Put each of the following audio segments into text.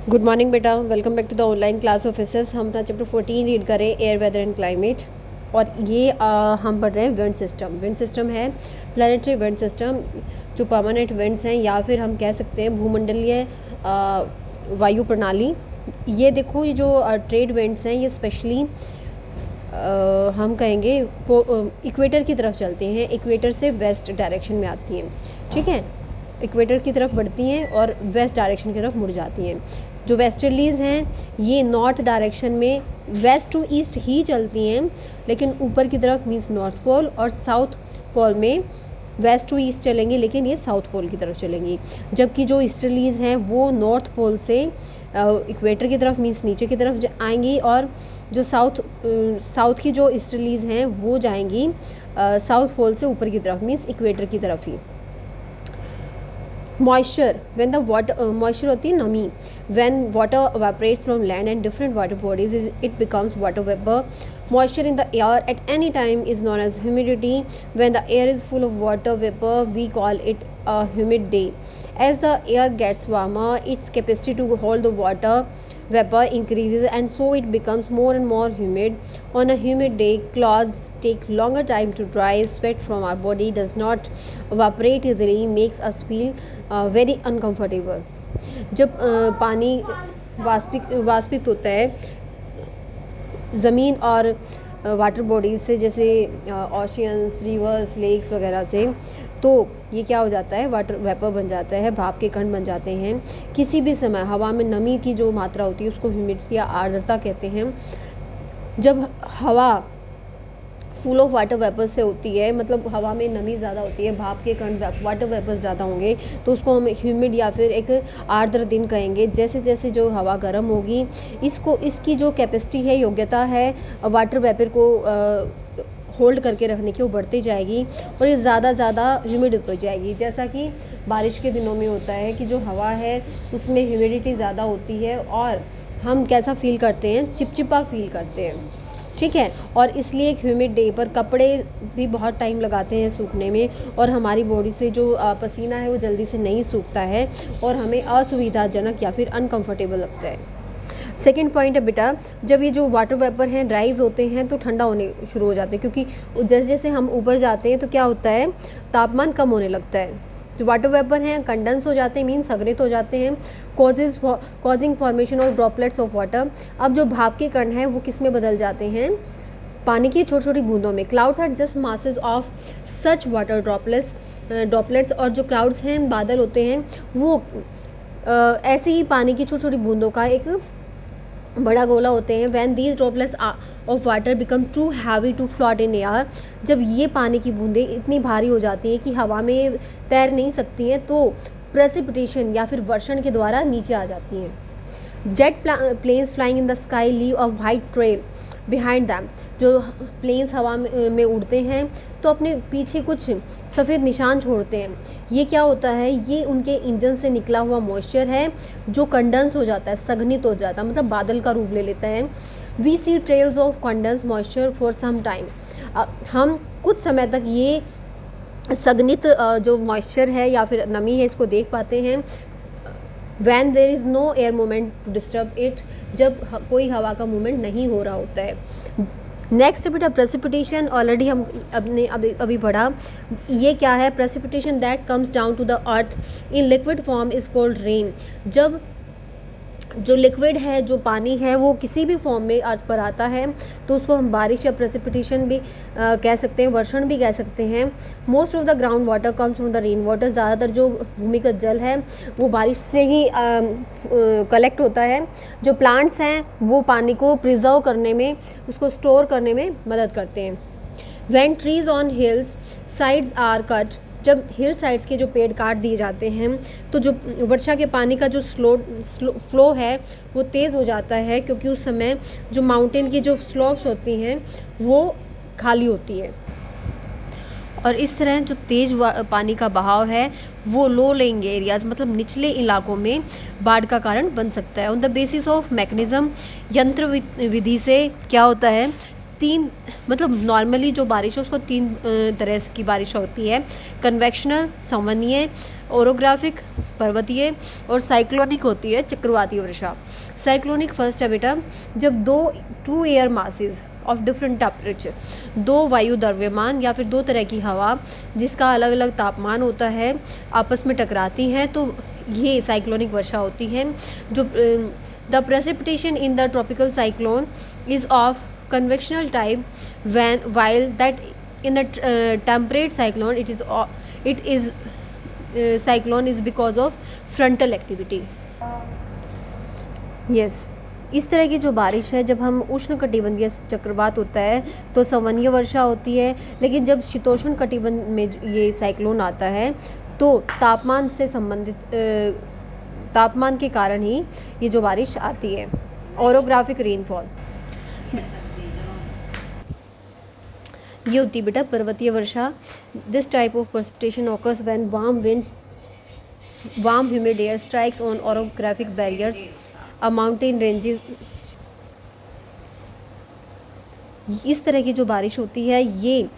Good morning बेटा, welcome back to the online class of SS. हम अपना chapter 14 read करें, एयर वेदर एंड क्लाइमेट। और ये हम पढ़ रहे हैं विंड सिस्टम। विंड सिस्टम है प्लानिटरी विंड सिस्टम, जो परमानेंट विंड्स हैं या फिर हम कह सकते हैं भूमंडलीय वायु प्रणाली। ये देखो, ये जो ट्रेड विंड्स हैं ये स्पेशली हम कहेंगे इक्वेटर की तरफ चलते हैं, इक्वेटर से वेस्ट डायरेक्शन में आती हैं। ठीक है, इक्वेटर की तरफ बढ़ती हैं और वेस्ट डायरेक्शन की तरफ मुड़ जाती हैं। जो वेस्टर्लीज़ हैं ये नॉर्थ डायरेक्शन में वेस्ट टू ईस्ट ही चलती हैं, लेकिन ऊपर की तरफ मींस नॉर्थ पोल, और साउथ पोल में वेस्ट टू ईस्ट चलेंगी लेकिन ये साउथ पोल की तरफ चलेंगी। जबकि जो ईस्टर्लीज़ हैं वो नॉर्थ पोल से इक्वेटर की तरफ मींस नीचे की तरफ आएंगी, और जो साउथ की जो ईस्टर्लीज़ हैं वो जाएंगी साउथ पोल से ऊपर की तरफ मींस इक्वेटर की तरफ ही। Moisture, when the water moisture होती है नमी, when water evaporates from land and different water bodies it becomes water vapour. Moisture in the air at any time is known as humidity. When the air is full of water vapor, we call it a humid day. As the air gets warmer, its capacity to hold the water vapor increases, and so it becomes more and more humid. On a humid day, clothes take longer time to dry. Sweat from our body does not evaporate easily, makes us feel very uncomfortable. जब पानी वाष्पित होता है ज़मीन और water bodies से, जैसे oceans, reverse, lakes वगैरह से, तो ये क्या हो जाता है, वाटर वेपर बन जाता है, भाप के कण बन जाते हैं। किसी भी समय हवा में नमी की जो मात्रा होती है उसको ह्यूमिडिटी या आर्द्रता कहते हैं। जब हवा फुल ऑफ वाटर वेपर्स से होती है, मतलब हवा में नमी ज़्यादा होती है, भाप के कण वाटर वेपर्स ज़्यादा होंगे, तो उसको हम ह्यूमिड या फिर एक आर्द्र दिन कहेंगे। जैसे जैसे जो हवा गर्म होगी, इसकी जो कैपेसिटी है, योग्यता है वाटर वेपर को होल्ड करके रखने की, वो बढ़ती जाएगी और ये ज़्यादा ह्यूमिड हो जाएगी। जैसा कि बारिश के दिनों में होता है कि जो हवा है उसमें ह्यूमिडिटी ज़्यादा होती है और हम कैसा फील करते हैं, चिपचिपा फील करते हैं। ठीक है, और इसलिए एक ह्यूमिड डे पर कपड़े भी बहुत टाइम लगाते हैं सूखने में, और हमारी बॉडी से जो पसीना है वो जल्दी से नहीं सूखता है और हमें असुविधाजनक या फिर अनकंफर्टेबल लगता है। सेकेंड पॉइंट है बेटा, जब ये जो वाटर वेपर हैं राइज होते हैं तो ठंडा होने शुरू हो जाते हैं, क्योंकि जैसे जैसे हम ऊपर जाते हैं तो क्या होता है, तापमान कम होने लगता है। जो वाटर वेपर हैं कंडेंस हो जाते हैं, मीन्स संघनित हो जाते हैं, causing formation of droplets of water. अब जो भाप के कण हैं वो किस में बदल जाते हैं, पानी की छोटी छोटी बूंदों में। Clouds are just masses of such water droplets. और जो क्लाउड्स हैं, बादल होते हैं, वो ऐसे ही पानी की छोटी छोटी बूंदों का एक बड़ा गोला होते हैं। When these droplets of water become too heavy to float in air, जब ये पानी की बूंदें इतनी भारी हो जाती हैं कि हवा में तैर नहीं सकती हैं, तो प्रेसिपिटेशन या फिर वर्षण के द्वारा नीचे आ जाती हैं। Jet planes flying in the sky leave a white trail behind them. जो प्लेन्स हवा में उड़ते हैं तो अपने पीछे कुछ सफ़ेद निशान छोड़ते हैं। ये क्या होता है, ये उनके इंजन से निकला हुआ मॉइस्चर है जो कंडेंस हो जाता है, संघनित हो जाता है, मतलब बादल का रूप ले लेता है। We see trails of condense moisture for some time. हम कुछ समय तक ये संघनित जो मॉइस्चर है या फिर नमी है इसको देख पाते हैं। When there is no air movement to disturb it, जब कोई हवा का मूवमेंट नहीं हो रहा होता है। नेक्स्ट बेटा प्रेसिपिटेशन, ऑलरेडी हम अभी पढ़ा। ये क्या है, precipitation that comes down to the earth in liquid form is called rain. जब जो लिक्विड है, जो पानी है, वो किसी भी फॉर्म में अर्थ पर आता है तो उसको हम बारिश या प्रेसिपिटेशन भी कह सकते हैं, वर्षण भी कह सकते हैं। Most of the ground water comes from the rain water. ज़्यादातर जो भूमिगत जल है वो बारिश से ही कलेक्ट होता है। जो प्लांट्स हैं वो पानी को प्रिजर्व करने में, उसको स्टोर करने में मदद करते हैं। When trees on hills sides are cut, जब हिल साइड्स के जो पेड़ काट दिए जाते हैं तो जो वर्षा के पानी का जो फ्लो है वो तेज़ हो जाता है, क्योंकि उस समय जो माउंटेन की जो स्लोप्स होती हैं वो खाली होती है, और इस तरह जो तेज़ पानी का बहाव है वो लो लेइंग एरियाज़, मतलब निचले इलाकों में बाढ़ का कारण बन सकता है। On the basis of mechanism, यंत्र विधि से क्या होता है, तीन, मतलब नॉर्मली जो बारिश है उसको तीन तरह की बारिश होती है। कन्वेक्शनल, संवहनीय, ओरोग्राफिक पर्वतीय और साइक्लोनिक होती है चक्रवाती वर्षा। साइक्लोनिक फर्स्ट है बेटा जब two air masses of different temperature, दो वायु द्रव्यमान या फिर दो तरह की हवा जिसका अलग अलग तापमान होता है आपस में टकराती हैं, तो ये साइक्लोनिक वर्षा होती है। जो the precipitation in the tropical cyclone is of convectional type while that in a temperate cyclone it is cyclone is because of frontal activity। yes, इस तरह की जो बारिश है जब हम उष्णकटिबंधीय चक्रवात होता है तो संवहनीय वर्षा होती है, लेकिन जब शीतोष्ण कटिबंध में ये साइक्लोन आता है तो तापमान से संबंधित तापमान के कारण ही ये जो बारिश आती है। ओरोग्राफिक रेनफॉल ये होती है बेटा पर्वतीय वर्षा। This type of precipitation occurs when warm humid air strikes on orographic barriers a mountain ranges। इस तरह की जो बारिश होती है ये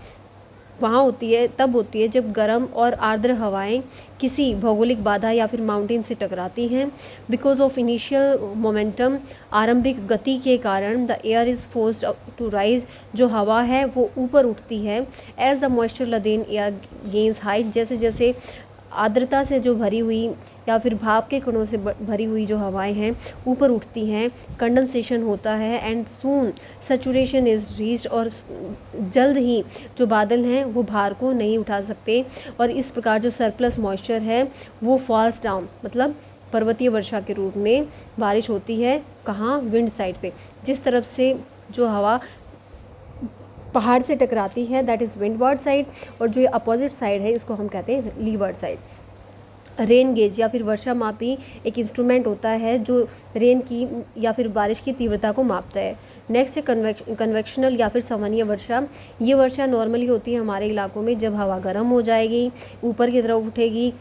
वहाँ होती है तब होती है जब गर्म और आर्द्र हवाएं किसी भौगोलिक बाधा या फिर माउंटेन से टकराती हैं। बिकॉज ऑफ इनिशियल मोमेंटम, आरंभिक गति के कारण the air is forced to rise, जो हवा है वो ऊपर उठती है। As the moisture laden air gains height, जैसे जैसे आर्द्रता से जो भरी हुई या फिर भाप के कणों से भरी हुई जो हवाएं हैं ऊपर उठती हैं, कंडेंसेशन होता है and soon saturation is reached, और जल्द ही जो बादल हैं वो भार को नहीं उठा सकते और इस प्रकार जो सरप्लस मॉइस्चर है वो फॉल्स डाउन, मतलब पर्वतीय वर्षा के रूप में बारिश होती है। कहाँ? विंड साइड पे, जिस तरफ से जो हवा पहाड़ से टकराती है दैट इज़ विंडवर्ड साइड, और जो ये अपोजिट साइड है इसको हम कहते हैं लीवर्ड साइड। रेन गेज या फिर वर्षा मापी एक इंस्ट्रूमेंट होता है जो रेन की या फिर बारिश की तीव्रता को मापता है। नेक्स्ट है कन्वेक्शनल या फिर सामान्य वर्षा। ये वर्षा नॉर्मली होती है हमारे इलाकों में जब हवा गर्म हो जाएगी, ऊपर की तरफ उठेगी,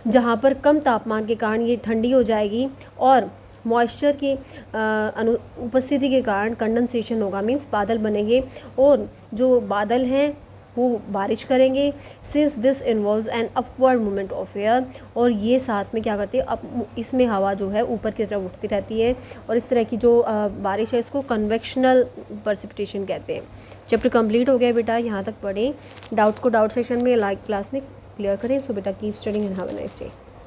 जहाँ पर कम तापमान के कारण ये ठंडी हो जाएगी और मॉइस्चर की उपस्थिति के कारण कंडेंसेशन होगा, मीन्स बादल बनेंगे और जो बादल हैं वो बारिश करेंगे। Since this involves an upward movement of air, और ये साथ में क्या करते हैं, अब इसमें हवा जो है ऊपर की तरफ उठती रहती है और इस तरह की जो बारिश है इसको कन्वेक्शनल प्रेसिपिटेशन कहते हैं। चैप्टर कंप्लीट हो गया बेटा, यहाँ तक पढ़ें। डाउट्स को डाउट सेशन में लाइव क्लास में क्लियर करें। सो बेटा keep studying and have a nice day.